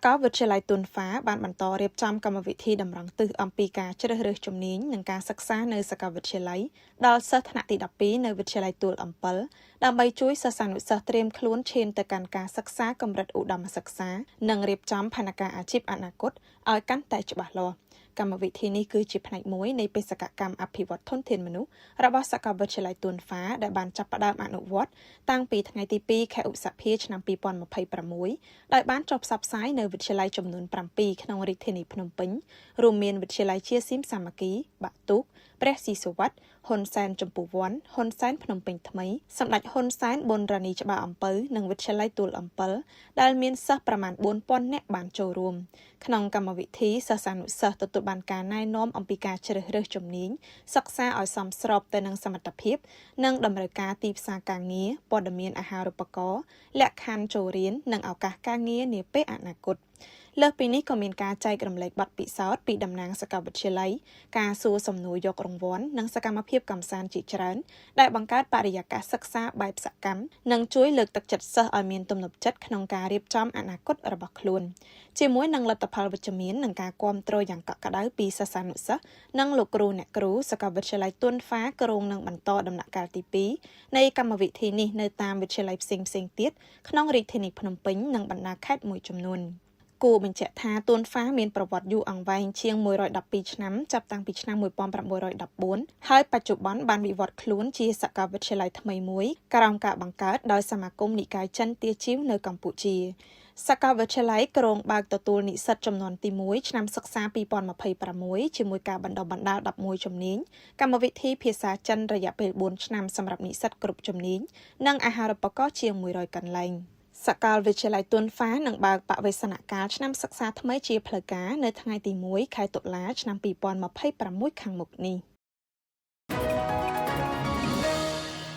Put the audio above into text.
កលវិទ្យាល័យទួនហ្វាបានបន្តរៀបចំកម្មវិធីតម្រង់ទិសអំពីការជ្រើសរើសជំនាញនិងការសិក្សានៅសាកលវិទ្យាល័យដល់សិស្សថ្នាក់ទី12នៅវិទ្យាល័យទួលអំពិលដើម្បីជួយសិស្សានុសិស្សត្រៀមខ្លួនឈានទៅកាន់ការសិក្សាកម្រិតឧត្តមសិក្សានិងរៀបចំផែនការអាជីពអនាគតឲ្យកាន់តែច្បាស់លាស់កម្មវិធីនេះគឺជាផ្នែកមួយនៃបេសកកម្មអភិវឌ្ឍធនធានមនុស្សរបស់សាកលវិទ្យាល័យទួនហ្វាដែលបានចាប់ផ្ដើមអនុវត្តតាំងពីថ្ងៃទី2ខែឧសភាឆ្នាំ2026ដោយបានចុះផ្សព្វផ្សាយនៅវិទ្យាល័យចំនួន7ក្នុងរាជធានីភ្នំពេញរួមមានវិទ្យាល័យជាសៀមសាមគ្គីបាក់ទូកព្រះស៊ីសុវត្ថិហ៊ុនសែនចម្ពោះវ័នហ៊ុនសែនភ្នំពេញថ្មីសម្ដេចហ៊ុនសែនប៊ុនរ៉ានីច្បារអំពៅនិងវិទ្យាល័យទួលអំពិលដែលមានសិស្សប្រមាណ 4000 នាក់បានចូលរួមក្នុងកម្មវិធីសិស្សានុសិស្សទទួលបានការណែនាំអំពីការជ្រើសរើសជំនាញសិក្សាឲ្យសមស្របទៅនឹងសមត្ថភាពនិងតម្រូវការទីផ្សារការងារព័ត៌មានអាហារូបករណ៍លក្ខខណ្ឌចូលរៀននិងឱកាសការងារនាពេលអនាគតលើសពីនេះក៏មានការចែករំលែកបទពិសោធន៍ពីតំណាងសាកលវិទ្យាល័យការសួរសំណួរយករង្វាន់និងសកម្មភាពកម្សាន្តជាច្រើនដែលបង្កើតបរិយាកាសសិក្សាបែបសកម្មនិងជួយលើកទឹកចិត្តសិស្សឲ្យមានទំនុកចិត្តក្នុងការរៀបចំអនាគតរបស់ខ្លួនជាមួយនឹងលទ្ធផលវិជ្ជមាននិងការគាំទ្រយ៉ាងកក់ក្ដៅពីសិស្សានុសិស្សនិងលោកគ្រូអ្នកគ្រូសាកលវិទ្យាល័យទួនហ្វាគ្រោងនឹងបន្តដំណាក់កាលទី2នៃកម្មវិធីនេះនៅតាមវិទ្យាល័យផ្សេងៗទៀតក្នុងរាជធានីភ្នំពេញនិងបណ្ដាខេត្តមួយចំនួនគួរបញ្ជាក់ថាទួនហ្វាមានប្រវត្តិយូរអង្វែងជាង112ឆ្នាំចាប់តាំងពីឆ្នាំ1914ហើយបច្ចុប្បន្នបានវិវត្តខ្លួនជាសាកលវិទ្យាល័យថ្មីមួយក្រោមការបង្កើតដោយសមាគមនិកាយចិនទាជីវនៅកម្ពុជាសាកលវិទ្យាល័យក្រុងបើកទទួលនិស្សិតចំនួនទី1ឆ្នាំសិក្សា2026ជាមួយការបណ្ដុះបណ្ដាល11ជំនាញកម្មវិធីភាសាចិនរយៈពេល4ឆ្នាំសម្រាប់និស្សិតគ្រប់ជំនាញនិងអាហារូបករណ៍ជាង100កន្លែងសាកលវិទ្យាល័យទួនហ្វានឹងបើកបវេសនកាលឆ្នាំសិក្សាថ្មីជាផ្លូវការនៅថ្ងៃទី1ខែតុលាឆ្នាំ2026ខាងមុខនេះ